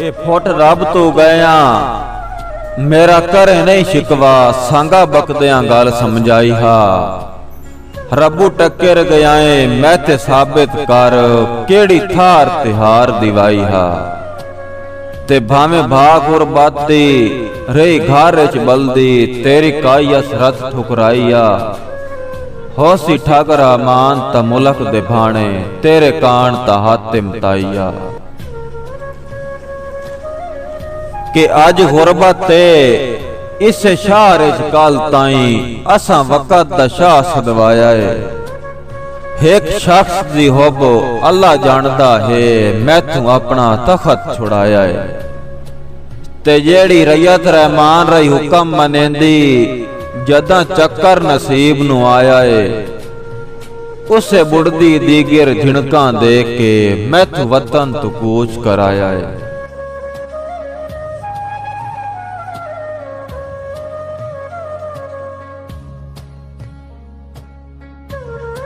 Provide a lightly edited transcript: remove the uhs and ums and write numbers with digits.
कि फुट रब तो गया मेरा करे नहीं शिकवा, सांगा बकदियां गल समझाई हा। रबू टक्कर गयाए मैं ते साबित कर, केड़ी थार तिहार दिवाई हा। ते भावे भाग और बाती रही घर च बलदी, तेरी काई असरत ठुकराईया। होसी ठाकरा मान ता मुलक दे भाणे, तेरे कान ता हातिम ताईया। कि अज गुरबत इस शहर च कल ताई असा वक़्त दा शाह सदवाया है। एक शख्स दी होब अल्लाह जानदा है, मैथू अपना तखत छुड़ाया है। ते जेड़ी रैयत रहमान रही हुक्म मनेंदी, जदा चक्कर नसीब नु आया है। उसे बुढ़दी दीगर झिणका दे के मैथू वतन तू कूच कराया है।